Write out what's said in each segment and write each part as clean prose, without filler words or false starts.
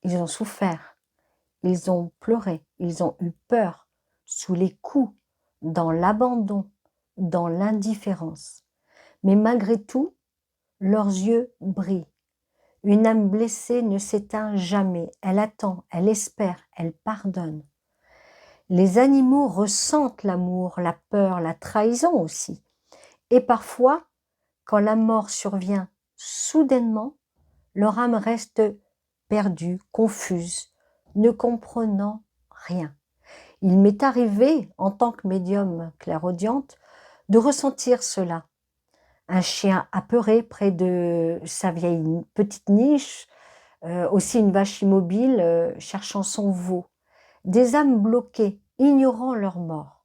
ils ont souffert, ils ont pleuré, ils ont eu peur, sous les coups, dans l'abandon, dans l'indifférence. Mais malgré tout, leurs yeux brillent. Une âme blessée ne s'éteint jamais, elle attend, elle espère, elle pardonne. Les animaux ressentent l'amour, la peur, la trahison aussi. Et parfois, quand la mort survient soudainement, leur âme reste perdue, confuse, ne comprenant rien. Il m'est arrivé, en tant que médium clairaudiente, de ressentir cela. Un chien apeuré près de sa vieille petite niche, aussi une vache immobile cherchant son veau. Des âmes bloquées, ignorant leur mort.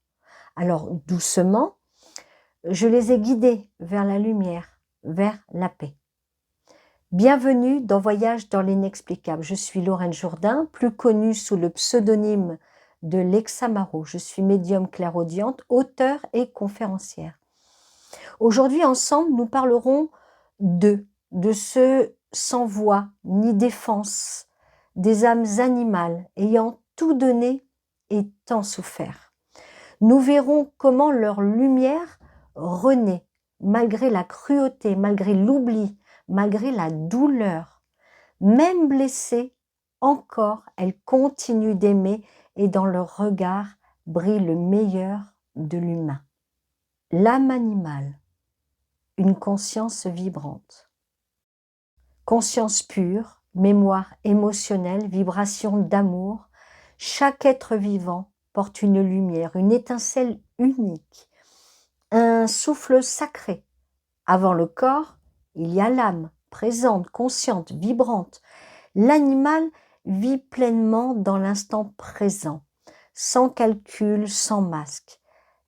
Alors doucement, je les ai guidées vers la lumière, vers la paix. Bienvenue dans Voyage dans l'inexplicable. Je suis Lorraine Jourdain, plus connue sous le pseudonyme de Lexamaro. Je suis médium clairaudiente, auteure et conférencière. Aujourd'hui, ensemble, nous parlerons de ceux sans voix ni défense, des âmes animales ayant tout donné et tant souffert. Nous verrons comment leur lumière renaît, malgré la cruauté, malgré l'oubli, malgré la douleur. Même blessées, encore, elles continuent d'aimer et dans leur regard brille le meilleur de l'humain. L'âme animale, une conscience vibrante. Conscience pure, mémoire émotionnelle, vibration d'amour, chaque être vivant porte une lumière, une étincelle unique, un souffle sacré. Avant le corps, il y a l'âme, présente, consciente, vibrante. L'animal vit pleinement dans l'instant présent, sans calcul, sans masque.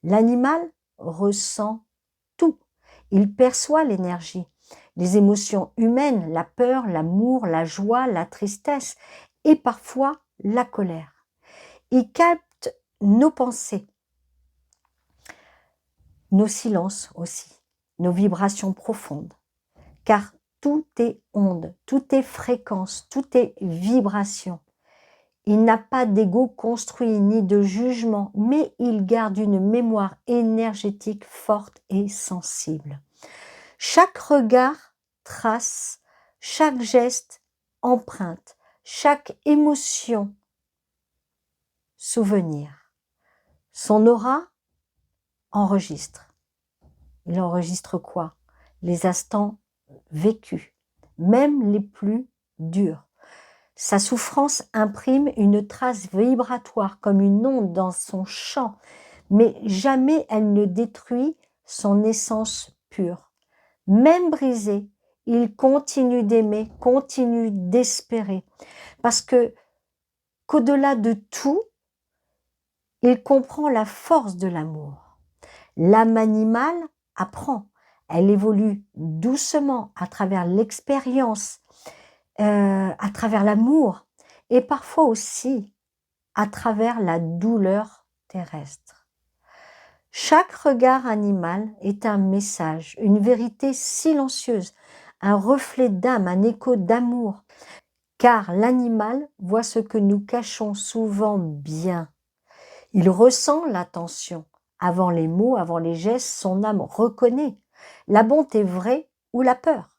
L'animal ressent tout. Il perçoit l'énergie, les émotions humaines, la peur, l'amour, la joie, la tristesse et parfois la colère. Il capte nos pensées, nos silences aussi, nos vibrations profondes, car tout est onde, tout est fréquence, tout est vibration. Il n'a pas d'ego construit ni de jugement, mais il garde une mémoire énergétique forte et sensible. Chaque regard trace, chaque geste empreinte, chaque émotion souvenir. Son aura enregistre. Il enregistre quoi? Les instants vécus, même les plus durs. Sa souffrance imprime une trace vibratoire comme une onde dans son champ, mais jamais elle ne détruit son essence pure. Même brisé, il continue d'aimer, continue d'espérer, parce que qu'au-delà de tout, il comprend la force de l'amour. L'âme animale apprend, elle évolue doucement à travers l'expérience, à travers l'amour et parfois aussi à travers la douleur terrestre. Chaque regard animal est un message, une vérité silencieuse, un reflet d'âme, un écho d'amour, car l'animal voit ce que nous cachons souvent bien. Il ressent l'attention. Avant les mots, avant les gestes, son âme reconnaît la bonté vraie ou la peur.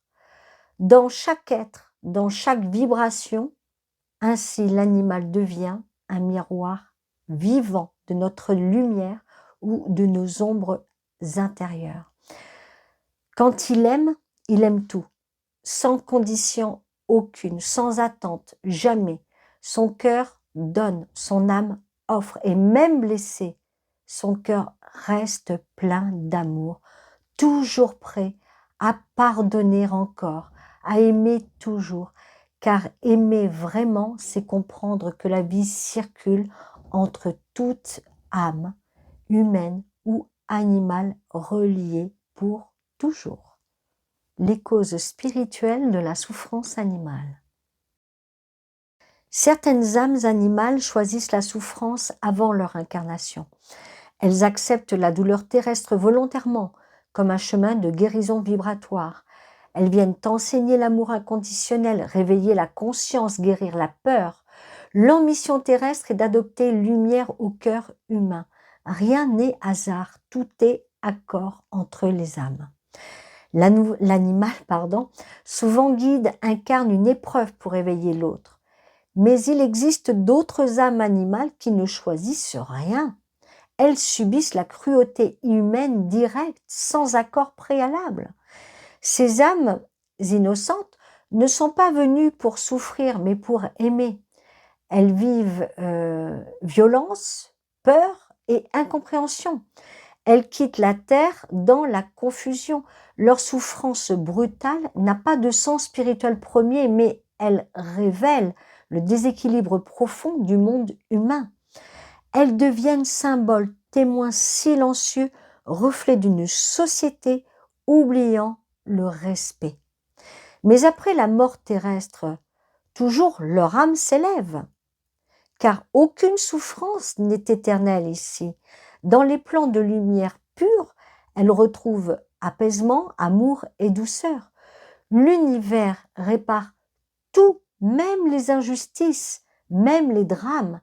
Dans chaque être, dans chaque vibration, ainsi l'animal devient un miroir vivant de notre lumière ou de nos ombres intérieures. Quand il aime tout, sans condition aucune, sans attente, jamais. Son cœur donne, son âme offre, et même blessé, son cœur reste plein d'amour, toujours prêt à pardonner encore, à aimer toujours, car aimer vraiment, c'est comprendre que la vie circule entre toute âme, humaine ou animale, reliée pour toujours. Les causes spirituelles de la souffrance animale. Certaines âmes animales choisissent la souffrance avant leur incarnation. Elles acceptent la douleur terrestre volontairement, comme un chemin de guérison vibratoire. Elles viennent enseigner l'amour inconditionnel, réveiller la conscience, guérir la peur. L'ambition terrestre est d'adopter lumière au cœur humain. Rien n'est hasard, tout est accord entre les âmes. L'animal, souvent guide, incarne une épreuve pour éveiller l'autre. Mais il existe d'autres âmes animales qui ne choisissent rien. Elles subissent la cruauté humaine directe, sans accord préalable. Ces âmes innocentes ne sont pas venues pour souffrir, mais pour aimer. Elles vivent violence, peur et incompréhension. Elles quittent la terre dans la confusion. Leur souffrance brutale n'a pas de sens spirituel premier, mais elle révèle le déséquilibre profond du monde humain. Elles deviennent symboles, témoins silencieux, reflets d'une société oubliant le respect. Mais après la mort terrestre, toujours leur âme s'élève, car aucune souffrance n'est éternelle ici. Dans les plans de lumière pure, elles retrouvent apaisement, amour et douceur. L'univers répare tout, même les injustices, même les drames.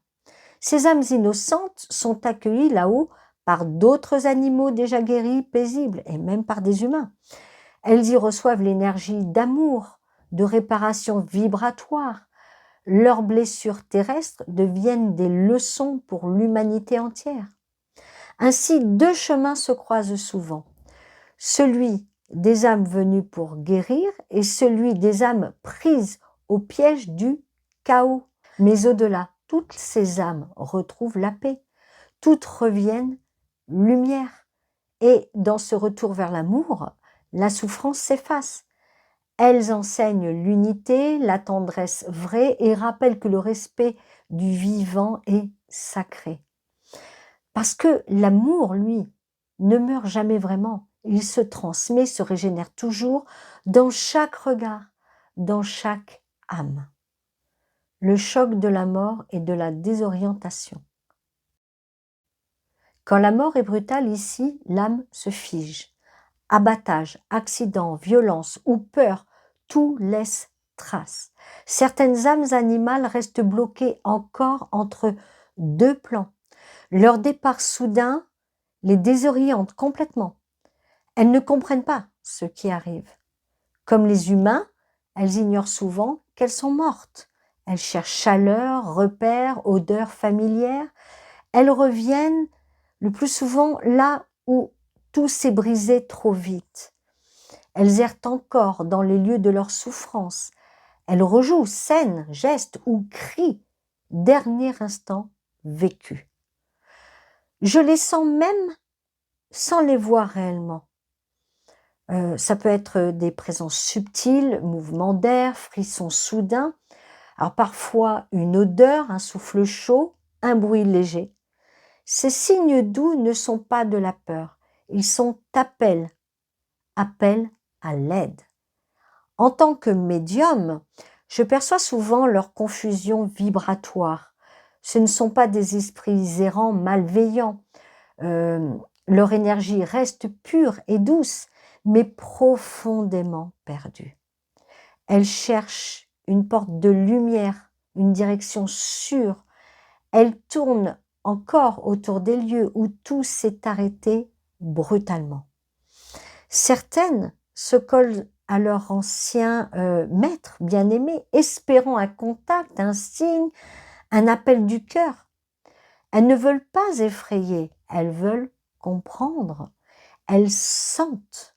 Ces âmes innocentes sont accueillies là-haut par d'autres animaux déjà guéris, paisibles, et même par des humains. Elles y reçoivent l'énergie d'amour, de réparation vibratoire. Leurs blessures terrestres deviennent des leçons pour l'humanité entière. Ainsi, deux chemins se croisent souvent. Celui des âmes venues pour guérir et celui des âmes prises au piège du chaos. Mais au-delà, toutes ces âmes retrouvent la paix. Toutes reviennent lumière. Et dans ce retour vers l'amour, la souffrance s'efface. Elles enseignent l'unité, la tendresse vraie et rappellent que le respect du vivant est sacré. Parce que l'amour, lui, ne meurt jamais vraiment. Il se transmet, se régénère toujours dans chaque regard, dans chaque âme. Le choc de la mort et de la désorientation. Quand la mort est brutale ici, l'âme se fige. Abattage, accident, violence ou peur, tout laisse trace. Certaines âmes animales restent bloquées encore entre deux plans. Leur départ soudain les désoriente complètement. Elles ne comprennent pas ce qui arrive. Comme les humains, elles ignorent souvent qu'elles sont mortes. Elles cherchent chaleur, repères, odeurs familières. Elles reviennent le plus souvent là où tout s'est brisé trop vite. Elles errent encore dans les lieux de leur souffrance. Elles rejouent scènes, gestes ou cris, dernier instant vécu. Je les sens même sans les voir réellement. Ça peut être des présences subtiles, mouvements d'air, frissons soudains. Alors parfois une odeur, un souffle chaud, un bruit léger. Ces signes doux ne sont pas de la peur, ils sont appels à l'aide. En tant que médium, je perçois souvent leur confusion vibratoire. Ce ne sont pas des esprits errants malveillants. Leur énergie reste pure et douce, mais profondément perdue. Elles cherchent une porte de lumière, une direction sûre. Elles tournent encore autour des lieux où tout s'est arrêté brutalement. Certaines se collent à leur ancien maître bien-aimé, espérant un contact, un signe, un appel du cœur. Elles ne veulent pas effrayer, elles veulent comprendre. Elles sentent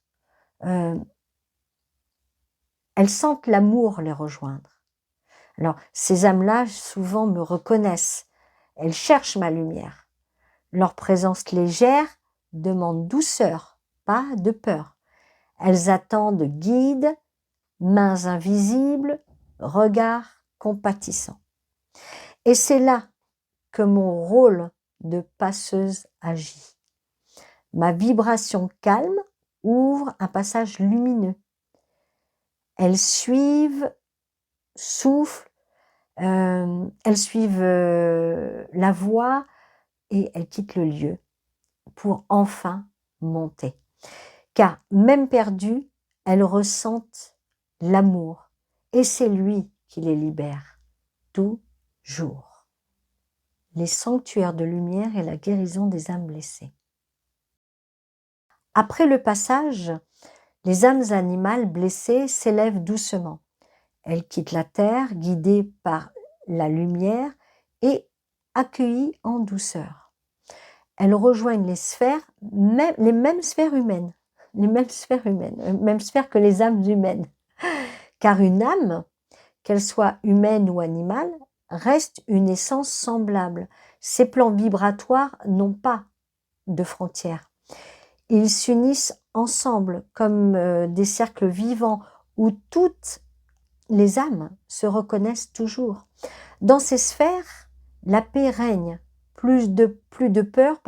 l'amour les rejoindre. Alors, ces âmes-là, souvent, me reconnaissent. Elles cherchent ma lumière. Leur présence légère demande douceur, pas de peur. Elles attendent guide, mains invisibles, regards compatissants. Et c'est là que mon rôle de passeuse agit. Ma vibration calme ouvre un passage lumineux. Elles suivent, soufflent, elles suivent la voie et elles quittent le lieu pour enfin monter. Car même perdues, elles ressentent l'amour et c'est lui qui les libère, toujours. Les sanctuaires de lumière et la guérison des âmes blessées. Après le passage, les âmes animales blessées s'élèvent doucement. Elles quittent la terre, guidées par la lumière et accueillies en douceur. Elles rejoignent les sphères, les mêmes sphères humaines, mêmes sphères que les âmes humaines. Car une âme, qu'elle soit humaine ou animale, reste une essence semblable. Ces plans vibratoires n'ont pas de frontières. Ils s'unissent ensemble comme des cercles vivants où toutes les âmes se reconnaissent toujours. Dans ces sphères, la paix règne, plus de peur,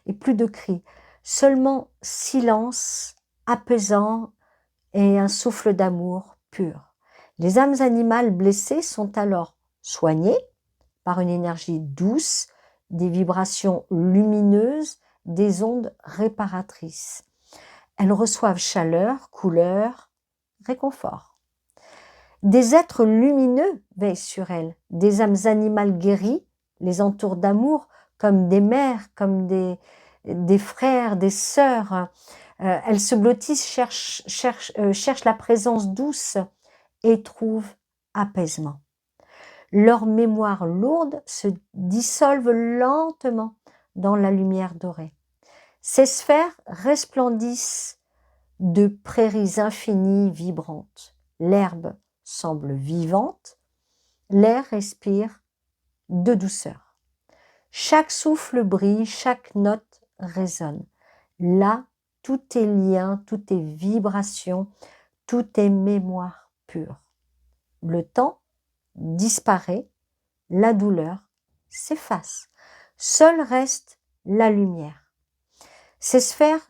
et plus de cris. Seulement silence apaisant et un souffle d'amour pur. Les âmes animales blessées sont alors soignées par une énergie douce, des vibrations lumineuses, des ondes réparatrices. Elles reçoivent chaleur, couleur, réconfort. Des êtres lumineux veillent sur elles, des âmes animales guéries les entourent d'amour, comme des mères, comme des frères, des sœurs. Elles se blottissent, cherchent la présence douce et trouvent apaisement. Leurs mémoires lourdes se dissolvent lentement dans la lumière dorée. Ces sphères resplendissent de prairies infinies vibrantes. L'herbe semble vivante, l'air respire de douceur. Chaque souffle brille, chaque note résonne. Là, tout est lien, tout est vibration, tout est mémoire pure. Le temps disparaît, la douleur s'efface. Seule reste la lumière. Ces sphères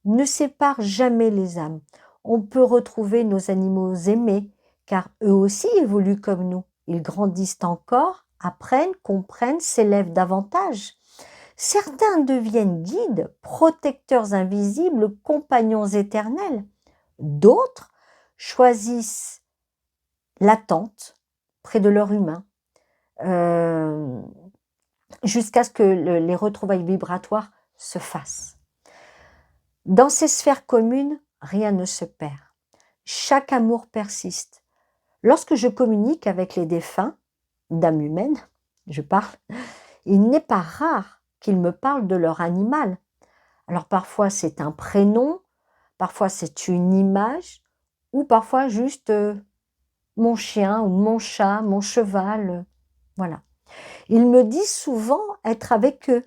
ne séparent jamais les âmes. On peut retrouver nos animaux aimés, car eux aussi évoluent comme nous. Ils grandissent encore, apprennent, comprennent, s'élèvent davantage. Certains deviennent guides, protecteurs invisibles, compagnons éternels. D'autres choisissent l'attente près de leur humain, jusqu'à ce que les retrouvailles vibratoires se fassent. Dans ces sphères communes, rien ne se perd. Chaque amour persiste. Lorsque je communique avec les défunts, d'âmes humaines, je parle, il n'est pas rare qu'ils me parlent de leur animal. Alors parfois c'est un prénom, parfois c'est une image, ou parfois juste mon chien ou mon chat, mon cheval, voilà. Ils me disent souvent être avec eux.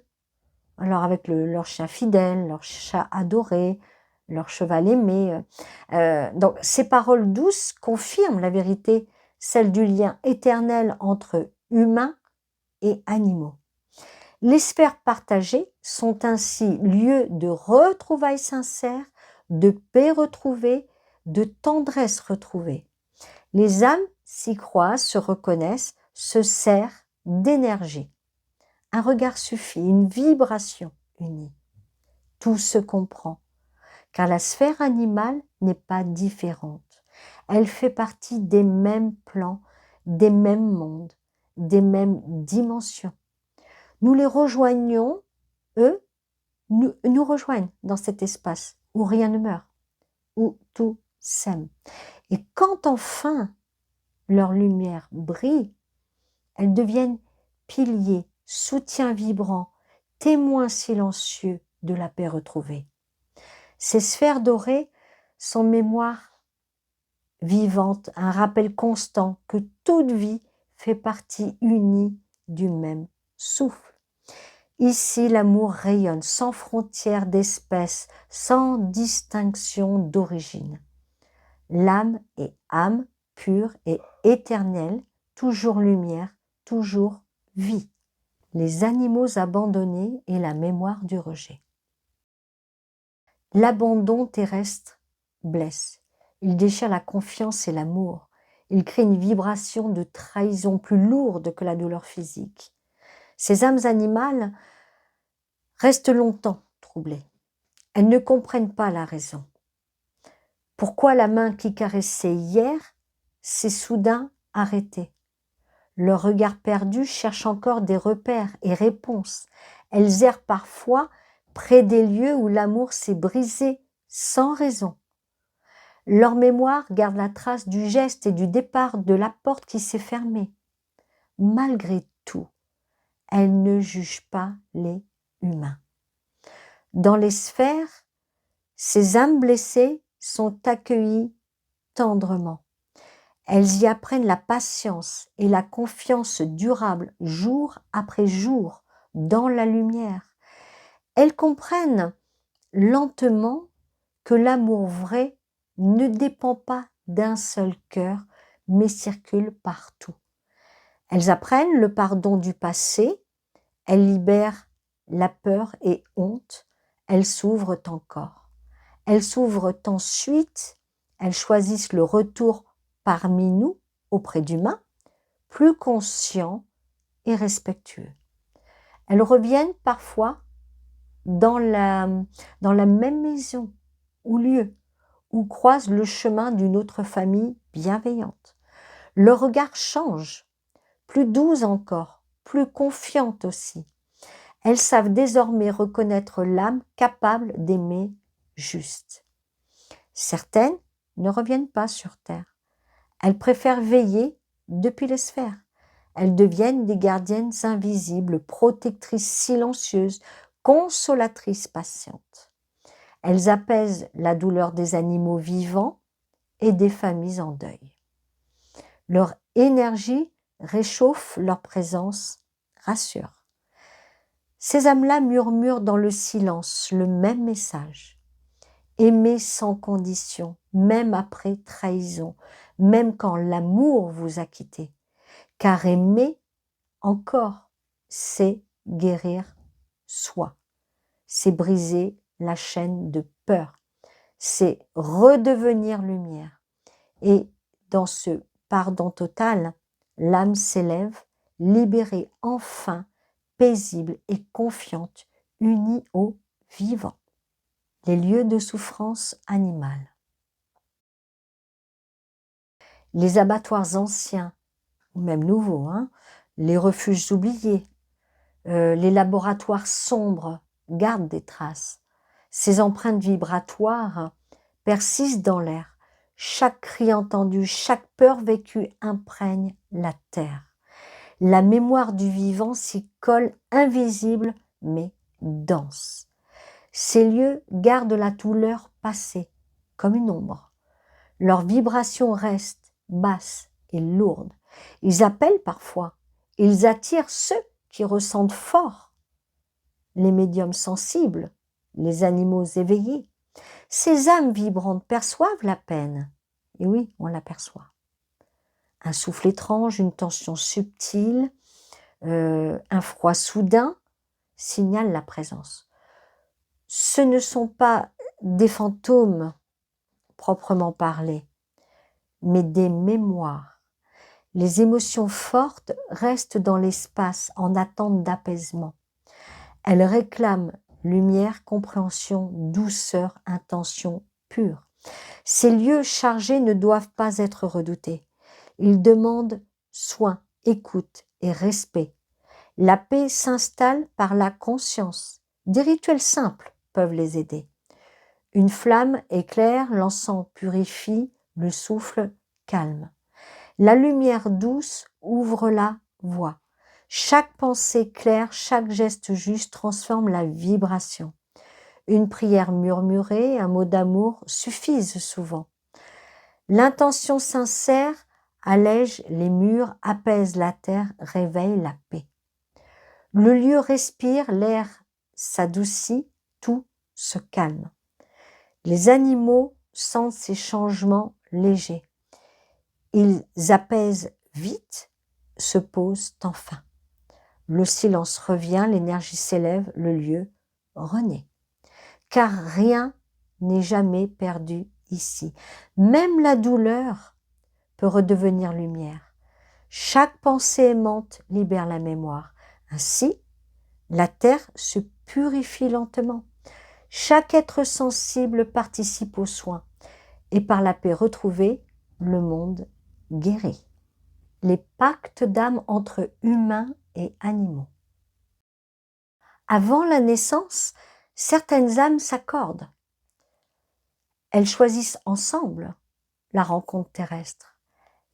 Alors avec leur chien fidèle, leur chat adoré, leur cheval aimé. Donc ces paroles douces confirment la vérité, celle du lien éternel entre humains et animaux. Les sphères partagées sont ainsi lieux de retrouvailles sincères, de paix retrouvée, de tendresse retrouvée. Les âmes s'y croisent, se reconnaissent, se serrent d'énergie. Un regard suffit, une vibration unie. Tout se comprend, car la sphère animale n'est pas différente. Elle fait partie des mêmes plans, des mêmes mondes, des mêmes dimensions. Nous les rejoignons, eux nous rejoignent dans cet espace où rien ne meurt, où tout s'aime. Et quand enfin leur lumière brille, elles deviennent piliers, soutiens vibrants, témoins silencieux de la paix retrouvée. Ces sphères dorées sont mémoire vivante, un rappel constant que toute vie fait partie unie du même souffle. Ici, l'amour rayonne sans frontières d'espèces, sans distinction d'origine. L'âme est âme pure et éternelle, toujours lumière, toujours vie. Les animaux abandonnés et la mémoire du rejet. L'abandon terrestre blesse. Il déchire la confiance et l'amour. Il crée une vibration de trahison plus lourde que la douleur physique. Ces âmes animales restent longtemps troublées. Elles ne comprennent pas la raison. Pourquoi la main qui caressait hier s'est soudain arrêtée? Leur regard perdu cherche encore des repères et réponses. Elles errent parfois près des lieux où l'amour s'est brisé sans raison. Leur mémoire garde la trace du geste et du départ de la porte qui s'est fermée. Malgré tout, elles ne jugent pas les humains. Dans les sphères, ces âmes blessées sont accueillies tendrement. Elles y apprennent la patience et la confiance durable jour après jour dans la lumière. Elles comprennent lentement que l'amour vrai ne dépend pas d'un seul cœur, mais circule partout. Elles apprennent le pardon du passé, elles libèrent la peur et honte, elles s'ouvrent encore. Elles s'ouvrent ensuite, elles choisissent le retour parmi nous, auprès d'humains, plus conscients et respectueux. Elles reviennent parfois dans la même maison ou lieu, où croise le chemin d'une autre famille bienveillante. Leur regard change, plus doux encore, plus confiante aussi. Elles savent désormais reconnaître l'âme capable d'aimer juste. Certaines ne reviennent pas sur terre. Elles préfèrent veiller depuis les sphères. Elles deviennent des gardiennes invisibles, protectrices silencieuses, consolatrices patientes. Elles apaisent la douleur des animaux vivants et des familles en deuil. Leur énergie réchauffe, leur présence rassure. Ces âmes-là murmurent dans le silence le même message. Aimer sans condition, même après trahison, même quand l'amour vous a quitté. Car aimer encore, c'est guérir soi. C'est briser la chaîne de peur. C'est redevenir lumière. Et dans ce pardon total, l'âme s'élève, libérée enfin, paisible et confiante, unie au vivant. Les lieux de souffrance animale. Les abattoirs anciens, ou même nouveaux, les refuges oubliés, les laboratoires sombres gardent des traces. Ces empreintes vibratoires persistent dans l'air. Chaque cri entendu, chaque peur vécue imprègne la terre. La mémoire du vivant s'y colle invisible mais dense. Ces lieux gardent la douleur passée, comme une ombre. Leurs vibrations restent basses et lourdes. Ils appellent parfois, ils attirent ceux qui ressentent fort. Les médiums sensibles, les animaux éveillés. Ces âmes vibrantes perçoivent la peine. Et oui, on l'aperçoit. Un souffle étrange, une tension subtile, un froid soudain signalent la présence. Ce ne sont pas des fantômes proprement parlés, mais des mémoires. Les émotions fortes restent dans l'espace en attente d'apaisement. Elles réclament lumière, compréhension, douceur, intention pure. Ces lieux chargés ne doivent pas être redoutés. Ils demandent soin, écoute et respect. La paix s'installe par la conscience. Des rituels simples peuvent les aider. Une flamme éclaire, l'encens purifie, le souffle calme. La lumière douce ouvre la voie. Chaque pensée claire, chaque geste juste transforme la vibration. Une prière murmurée, un mot d'amour suffisent souvent. L'intention sincère allège les murs, apaise la terre, réveille la paix. Le lieu respire, l'air s'adoucit, tout se calme. Les animaux sentent ces changements légers. Ils apaisent vite, se posent enfin. Le silence revient, l'énergie s'élève, le lieu renaît. Car rien n'est jamais perdu ici. Même la douleur peut redevenir lumière. Chaque pensée aimante libère la mémoire. Ainsi, la terre se purifie lentement. Chaque être sensible participe aux soins. et par la paix retrouvée, le monde guérit. Les pactes d'âme entre humains et animaux. Avant la naissance, certaines âmes s'accordent. Elles choisissent ensemble la rencontre terrestre.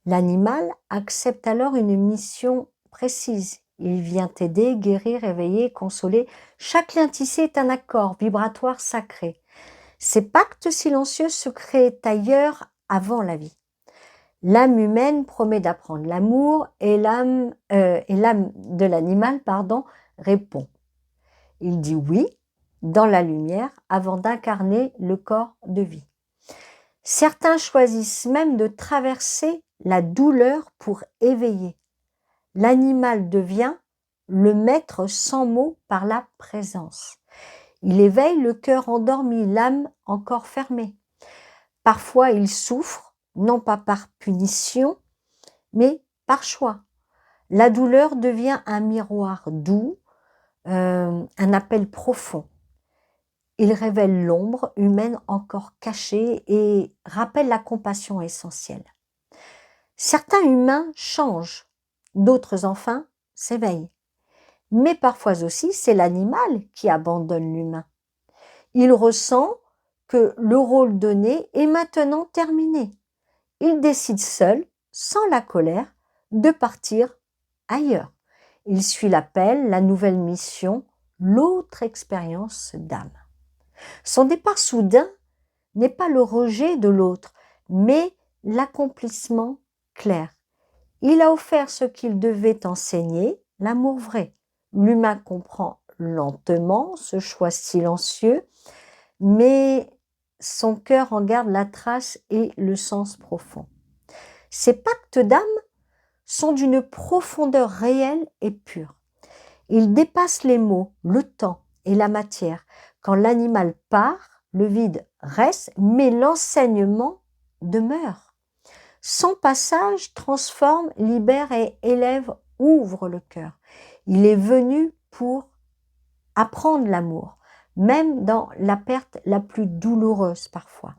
L'animal accepte alors une mission précise. Il vient aider, guérir, éveiller, consoler. Chaque lien tissé est un accord vibratoire sacré. Ces pactes silencieux se créent ailleurs avant la vie. L'âme humaine promet d'apprendre l'amour et l'âme de l'animal répond. Il dit oui dans la lumière avant d'incarner le corps de vie. Certains choisissent même de traverser la douleur pour éveiller. L'animal devient le maître sans mots par la présence. Il éveille le cœur endormi, l'âme encore fermée. Parfois, il souffre, non pas par punition, mais par choix. La douleur devient un miroir doux, un appel profond. Il révèle l'ombre humaine encore cachée et rappelle la compassion essentielle. Certains humains changent, d'autres enfin s'éveillent. Mais parfois aussi, c'est l'animal qui abandonne l'humain. Il ressent que le rôle donné est maintenant terminé. Il décide seul, sans la colère, de partir ailleurs. Il suit l'appel, la nouvelle mission, l'autre expérience d'âme. Son départ soudain n'est pas le rejet de l'autre, mais l'accomplissement clair. Il a offert ce qu'il devait enseigner, l'amour vrai. L'humain comprend lentement ce choix silencieux, mais son cœur en garde la trace et le sens profond. Ces pactes d'âme sont d'une profondeur réelle et pure. Ils dépassent les mots, le temps et la matière. Quand l'animal part, le vide reste, mais l'enseignement demeure. Son passage transforme, libère et élève, ouvre le cœur. Il est venu pour apprendre l'amour, même dans la perte la plus douloureuse parfois.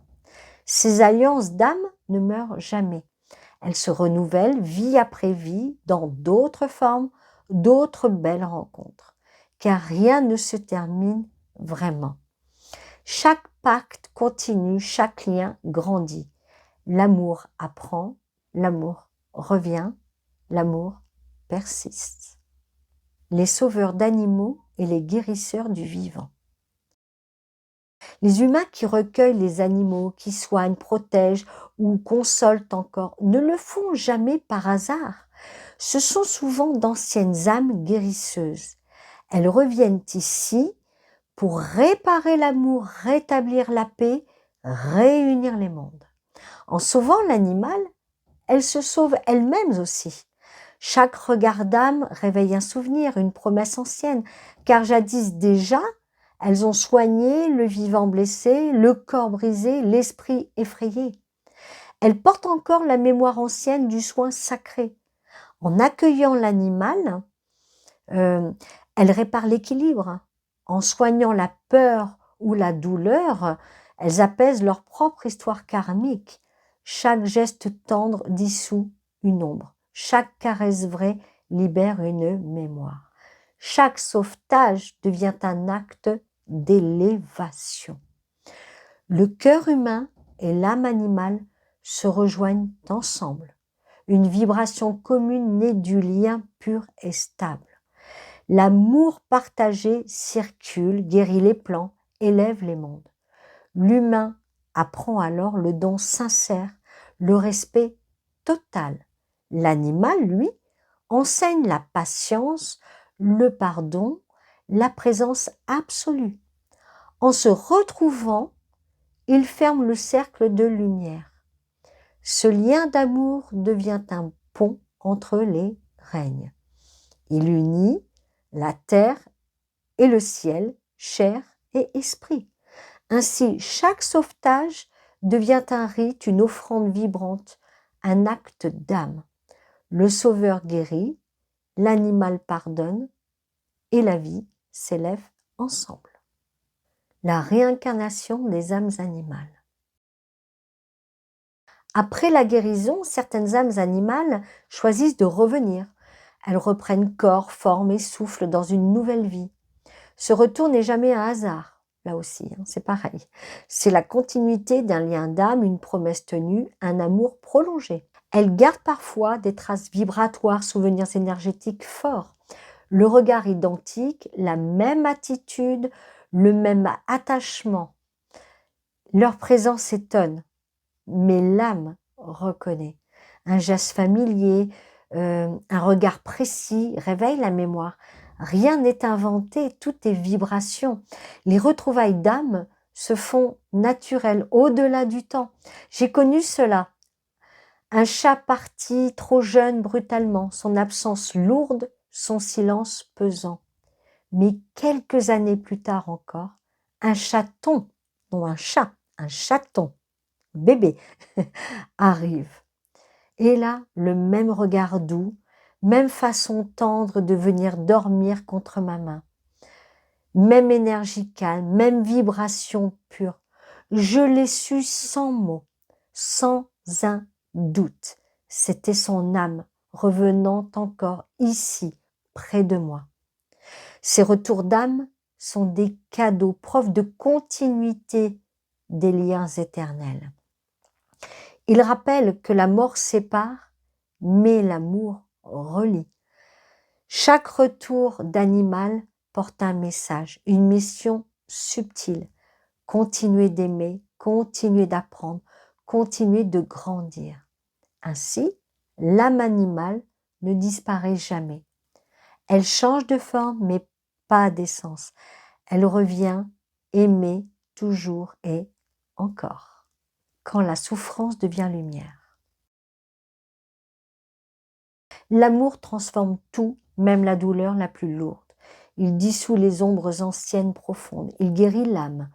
Ces alliances d'âme ne meurent jamais. Elles se renouvellent vie après vie dans d'autres formes, d'autres belles rencontres, car rien ne se termine vraiment. Chaque pacte continue, chaque lien grandit. L'amour apprend, l'amour revient, l'amour persiste. Les sauveurs d'animaux et les guérisseurs du vivant. Les humains qui recueillent les animaux, qui soignent, protègent ou consolent encore, ne le font jamais par hasard. Ce sont souvent d'anciennes âmes guérisseuses. Elles reviennent ici pour réparer l'amour, rétablir la paix, réunir les mondes. En sauvant l'animal, elles se sauvent elles-mêmes aussi. Chaque regard d'âme réveille un souvenir, une promesse ancienne, car jadis déjà, elles ont soigné le vivant blessé, le corps brisé, l'esprit effrayé. Elles portent encore la mémoire ancienne du soin sacré. En accueillant l'animal, elles réparent l'équilibre. En soignant la peur ou la douleur, elles apaisent leur propre histoire karmique. Chaque geste tendre dissout une ombre. Chaque caresse vraie libère une mémoire. Chaque sauvetage devient un acte d'élévation. Le cœur humain et l'âme animale se rejoignent ensemble. Une vibration commune naît du lien pur et stable. L'amour partagé circule, guérit les plans, élève les mondes. L'humain apprend alors le don sincère, le respect total. L'animal, lui, enseigne la patience, le pardon, la présence absolue. En se retrouvant, il ferme le cercle de lumière. Ce lien d'amour devient un pont entre les règnes. Il unit la terre et le ciel, chair et esprit. Ainsi, chaque sauvetage devient un rite, une offrande vibrante, un acte d'âme. Le sauveur guérit, l'animal pardonne et la vie s'élève ensemble. La réincarnation des âmes animales. Après la guérison, certaines âmes animales choisissent de revenir. Elles reprennent corps, forme et souffle dans une nouvelle vie. Ce retour n'est jamais un hasard, là aussi, hein, c'est pareil. C'est la continuité d'un lien d'âme, une promesse tenue, un amour prolongé. Elles gardent parfois des traces vibratoires, souvenirs énergétiques forts. Le regard identique, la même attitude, le même attachement. Leur présence étonne, mais l'âme reconnaît. Un geste familier, un regard précis réveille la mémoire. Rien n'est inventé, tout est vibration. Les retrouvailles d'âme se font naturelles, au-delà du temps. J'ai connu cela. Un chat parti trop jeune brutalement, son absence lourde, son silence pesant. Mais quelques années plus tard encore, un chaton, non un chat, un chaton, bébé, arrive. Et là, le même regard doux, même façon tendre de venir dormir contre ma main. Même énergie calme, même vibration pure. Je l'ai su sans mots, sans un doute. C'était son âme revenant encore ici, près de moi. Ces retours d'âme sont des cadeaux, preuves de continuité des liens éternels. Ils rappellent que la mort sépare, mais l'amour relie. Chaque retour d'animal porte un message, une mission subtile. Continuer d'aimer, continuer d'apprendre, continuer de grandir. Ainsi, l'âme animale ne disparaît jamais. Elle change de forme, mais pas d'essence. Elle revient aimer toujours et encore, quand la souffrance devient lumière. L'amour transforme tout, même la douleur la plus lourde. Il dissout les ombres anciennes profondes. Il guérit l'âme.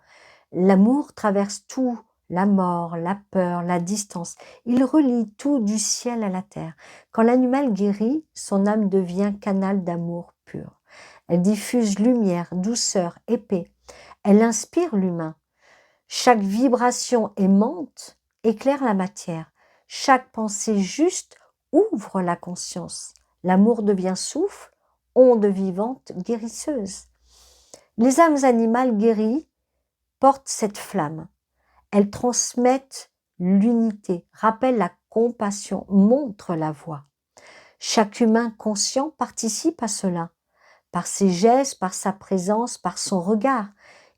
L'amour traverse tout, la mort, la peur, la distance. Il relie tout du ciel à la terre. Quand l'animal guérit, son âme devient canal d'amour pur. Elle diffuse lumière, douceur, épée. Elle inspire l'humain. Chaque vibration aimante éclaire la matière. Chaque pensée juste ouvre la conscience. L'amour devient souffle, onde vivante, guérisseuse. Les âmes animales guéries portent cette flamme. Elles transmettent l'unité, rappellent la compassion, montrent la voie. Chaque humain conscient participe à cela. Par ses gestes, par sa présence, par son regard.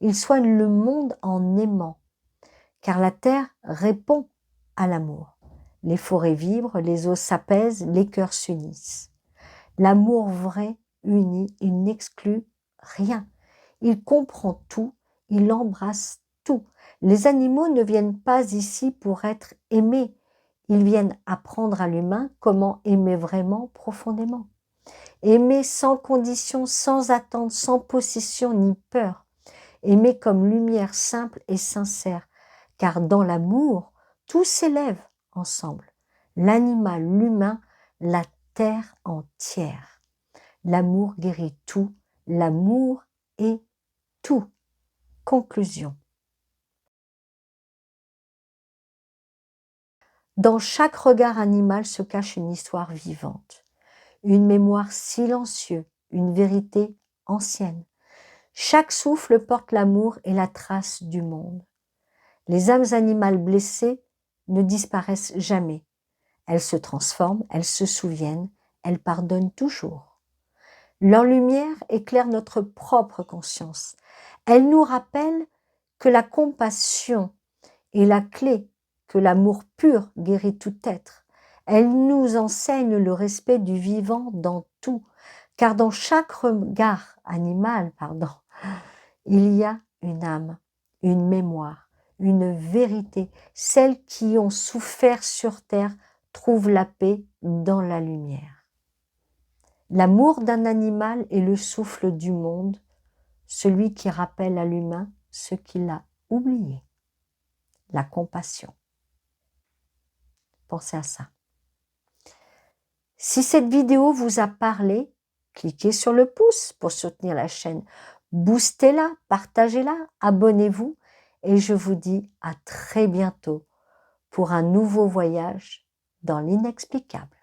Il soigne le monde en aimant. Car la terre répond à l'amour. Les forêts vibrent, les eaux s'apaisent, les cœurs s'unissent. L'amour vrai unit, il n'exclut rien. Il comprend tout, il embrasse tout. Les animaux ne viennent pas ici pour être aimés. Ils viennent apprendre à l'humain comment aimer vraiment profondément. Aimer sans condition, sans attente, sans possession ni peur. Aimer comme lumière simple et sincère. Car dans l'amour, tout s'élève ensemble. L'animal, l'humain, la terre entière. L'amour guérit tout. L'amour est tout. Conclusion. Dans chaque regard animal se cache une histoire vivante, une mémoire silencieuse, une vérité ancienne. Chaque souffle porte l'amour et la trace du monde. Les âmes animales blessées ne disparaissent jamais. Elles se transforment, elles se souviennent, elles pardonnent toujours. Leur lumière éclaire notre propre conscience. Elle nous rappelle que la compassion est la clé, que l'amour pur guérit tout être. Elle nous enseigne le respect du vivant dans tout, car dans chaque regard animal, il y a une âme, une mémoire, une vérité. Celles qui ont souffert sur terre trouvent la paix dans la lumière. L'amour d'un animal est le souffle du monde, celui qui rappelle à l'humain ce qu'il a oublié. La compassion. Pensez à ça. Si cette vidéo vous a parlé, cliquez sur le pouce pour soutenir la chaîne. Boostez-la, partagez-la, abonnez-vous et je vous dis à très bientôt pour un nouveau voyage dans l'inexplicable.